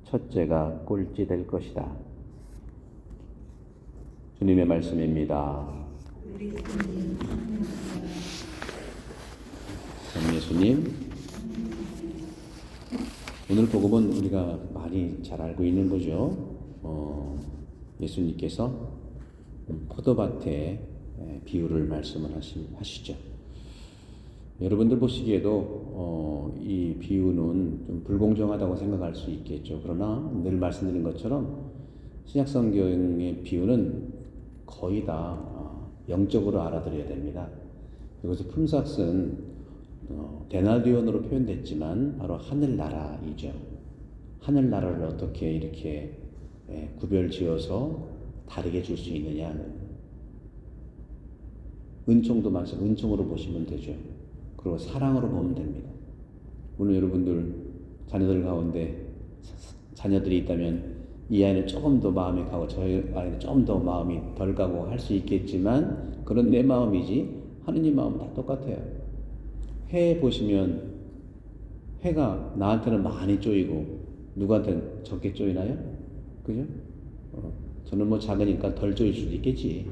첫째가 꼴찌 될 것이다. 주님의 말씀입니다. 참 예수님, 오늘 복음은 우리가 많이 잘 알고 있는 거죠. 예수님께서 포도밭에 비유를 말씀을 하시죠. 여러분들 보시기에도 이 비유는 좀 불공정하다고 생각할 수 있겠죠. 그러나 늘 말씀드린 것처럼 신약성경의 비유는 거의 다 영적으로 알아들여야 됩니다. 이것의 품삯은 데나리온으로 표현됐지만 바로 하늘나라이죠. 하늘나라를 어떻게 이렇게 구별지어서 다르게 줄 수 있느냐. 은총도 마찬가지, 은총으로 보시면 되죠. 그리고 사랑으로 보면 됩니다. 오늘 여러분들 자녀들 가운데 자녀들이 있다면 이 아이는 조금 더 마음이 가고 저 아이는 조금 더 마음이 덜 가고 할 수 있겠지만 그런 내 마음이지 하느님 마음은 다 똑같아요. 해 보시면 해가 나한테는 많이 쪼이고 누구한테는 적게 쪼이나요? 그죠? 저는 뭐 작으니까 덜 쪼일 수도 있겠지.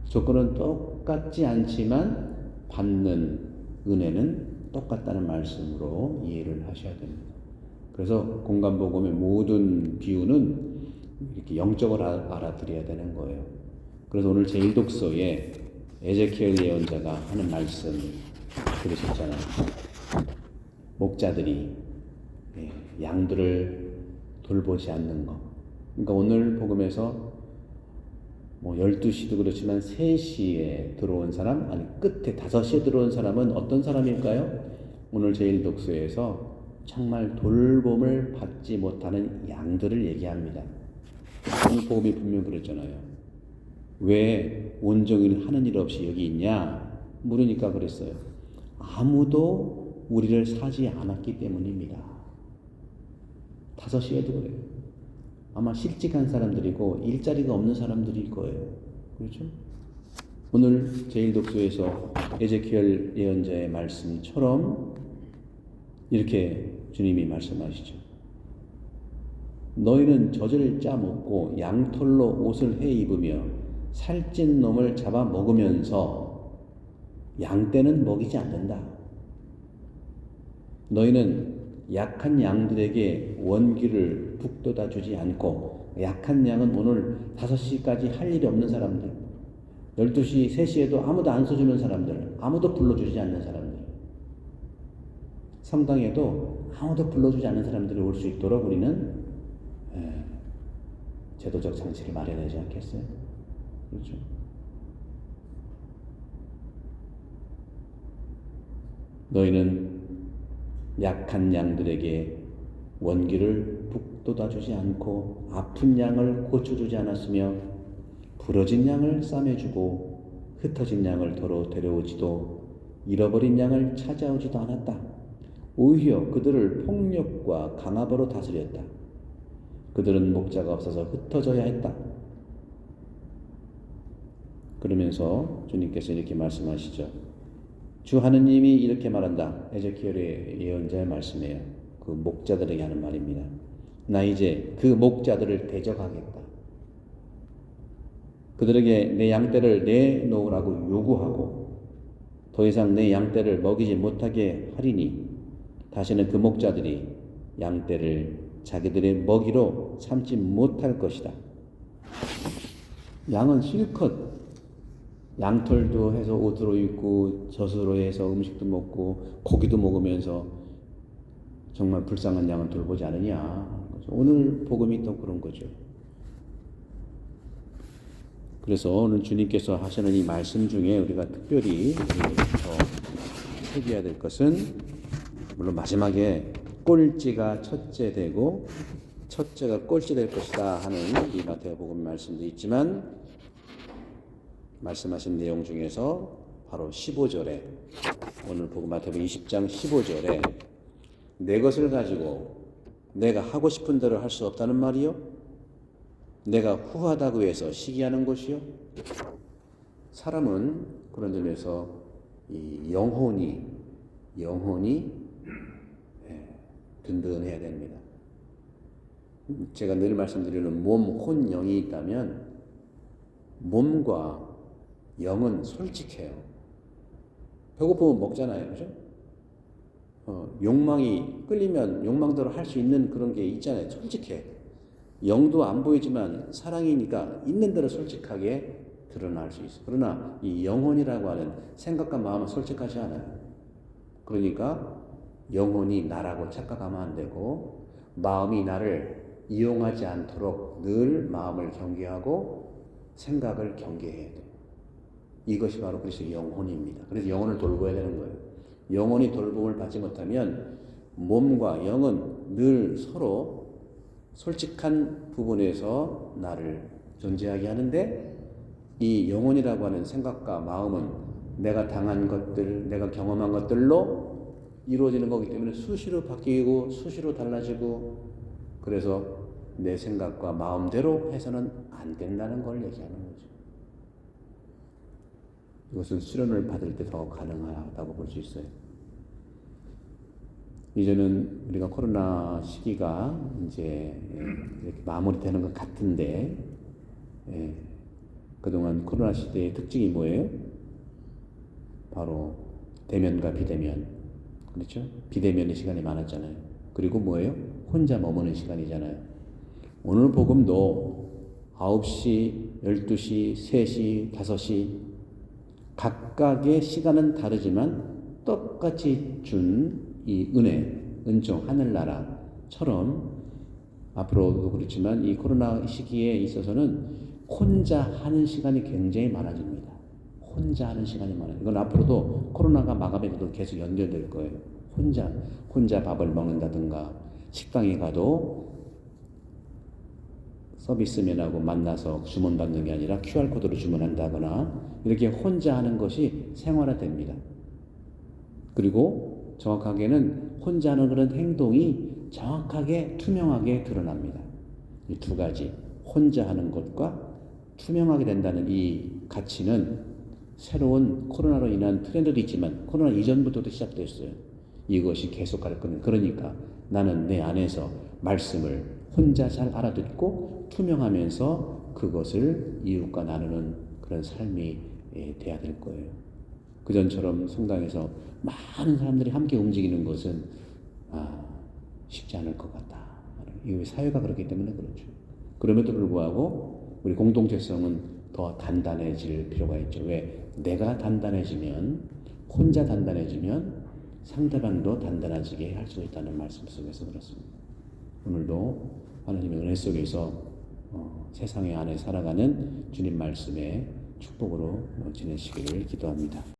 조건은 똑같지 않지만 받는 은혜는 똑같다는 말씀으로 이해를 하셔야 됩니다. 그래서 공간복음의 모든 비유는 이렇게 영적으로 알아들여야 되는 거예요. 그래서 오늘 제1독서에 에제키엘 예언자가 하는 말씀 들으셨잖아요. 목자들이 양들을 돌보지 않는 것. 그러니까 오늘 복음에서 12시도 그렇지만 3시에 들어온 사람, 아니 끝에 5시에 들어온 사람은 어떤 사람일까요? 오늘 제1독서에서 정말 돌봄을 받지 못하는 양들을 얘기합니다. 오늘 복음이 분명 그랬잖아요. 왜 온종일 하는 일 없이 여기 있냐? 물으니까 그랬어요. 아무도 우리를 사지 않았기 때문입니다. 5시에도 그래요. 아마 실직한 사람들이고 일자리가 없는 사람들일 거예요. 그렇죠? 오늘 제1독서에서 에제키엘 예언자의 말씀처럼 이렇게 주님이 말씀하시죠. 너희는 젖을 짜 먹고 양털로 옷을 해 입으며 살찐 놈을 잡아 먹으면서 양떼는 먹이지 않는다. 너희는 약한 양들에게 원기를 북돋아 주지 않고, 약한 양은 오늘 5시까지 할 일이 없는 사람들, 12시, 3시에도 아무도 안 써주는 사람들, 아무도 불러주지 않는 사람들, 성당에도 아무도 불러주지 않는 사람들이 올 수 있도록 우리는 제도적 장치를 마련하지 않겠어요? 그렇죠? 너희는 약한 양들에게 원기를 북돋아주지 않고 아픈 양을 고쳐주지 않았으며 부러진 양을 싸매주고 흩어진 양을 도로 데려오지도 잃어버린 양을 찾아오지도 않았다. 오히려 그들을 폭력과 강압으로 다스렸다. 그들은 목자가 없어서 흩어져야 했다. 그러면서 주님께서 이렇게 말씀하시죠. 주 하느님이 이렇게 말한다. 에제키엘의 예언자의 말씀이에요. 그 목자들에게 하는 말입니다. 나 이제 그 목자들을 대적하겠다. 그들에게 내 양떼를 내놓으라고 요구하고 더 이상 내 양떼를 먹이지 못하게 하리니 다시는 그 목자들이 양떼를 자기들의 먹이로 삼지 못할 것이다. 양은 실컷 양털도 해서 옷으로 입고 젖으로 해서 음식도 먹고 고기도 먹으면서 정말 불쌍한 양은 돌보지 않으냐. 오늘 복음이 또 그런 거죠. 그래서 오늘 주님께서 하시는 이 말씀 중에 우리가 특별히 새겨야 될 것은, 물론 마지막에 꼴찌가 첫째 되고 첫째가 꼴찌 될 것이다 하는 이 마태복음 말씀도 있지만, 말씀하신 내용 중에서 바로 15절에, 오늘 복음 마태복음 20장 15절에 내 것을 가지고 내가 하고 싶은 대로 할 수 없다는 말이요? 내가 후하다고 해서 시기하는 것이요? 사람은 그런 점에서 이 영혼이 든든해야 됩니다. 제가 늘 말씀드리는 몸, 혼, 영이 있다면 몸과 영은 솔직해요. 배고프면 먹잖아요. 그죠? 욕망이 끌리면 욕망대로 할 수 있는 그런 게 있잖아요. 솔직해. 영도 안 보이지만 사랑이니까 있는 대로 솔직하게 드러날 수 있어요. 그러나 이 영혼이라고 하는 생각과 마음은 솔직하지 않아요. 그러니까 영혼이 나라고 착각하면 안 되고 마음이 나를 이용하지 않도록 늘 마음을 경계하고 생각을 경계해야 돼요. 이것이 바로 그래서 영혼입니다. 그래서 영혼을 돌보아야 되는 거예요. 영혼이 돌봄을 받지 못하면 몸과 영은 늘 서로 솔직한 부분에서 나를 존재하게 하는데 이 영혼이라고 하는 생각과 마음은 내가 당한 것들, 내가 경험한 것들로 이루어지는 거기 때문에 수시로 바뀌고 수시로 달라지고 그래서 내 생각과 마음대로 해서는 안 된다는 걸 얘기하는 거죠. 이것은 수련을 받을 때 더 가능하다고 볼 수 있어요. 이제는 우리가 코로나 시기가 이제 이렇게 마무리되는 것 같은데, 그동안 코로나 시대의 특징이 뭐예요? 바로 대면과 비대면. 그렇죠? 비대면의 시간이 많았잖아요. 그리고 뭐예요? 혼자 머무는 시간이잖아요. 오늘 복음도 9시, 12시, 3시, 5시 각각의 시간은 다르지만 똑같이 준 이 은혜, 은총, 하늘나라처럼 앞으로도 그렇지만 이 코로나 시기에 있어서는 혼자 하는 시간이 굉장히 많아집니다. 혼자 하는 시간이 많아요. 이건 앞으로도 코로나가 마감해도 계속 연결될 거예요. 혼자 밥을 먹는다든가 식당에 가도 서비스맨하고 만나서 주문받는 게 아니라 QR코드로 주문한다거나 이렇게 혼자 하는 것이 생활화됩니다. 그리고 정확하게는 혼자 하는 그런 행동이 정확하게 투명하게 드러납니다. 이 두 가지, 혼자 하는 것과 투명하게 된다는 이 가치는 새로운 코로나로 인한 트렌드도 있지만 코로나 이전부터도 시작됐어요. 이것이 계속 갈 겁니다. 그러니까 나는 내 안에서 말씀을 혼자 잘 알아듣고 투명하면서 그것을 이웃과 나누는 그런 삶이 돼야 될 거예요. 그전처럼 성당에서 많은 사람들이 함께 움직이는 것은 쉽지 않을 것 같다. 이 사회가 그렇기 때문에 그렇죠. 그럼에도 불구하고 우리 공동체성은 더 단단해질 필요가 있죠. 왜? 내가 단단해지면, 혼자 단단해지면 상대방도 단단해지게 할 수 있다는 말씀 속에서 그렇습니다. 오늘도 하나님의 은혜 속에서 세상의 안에 살아가는 주님 말씀의 축복으로 지내시기를 기도합니다.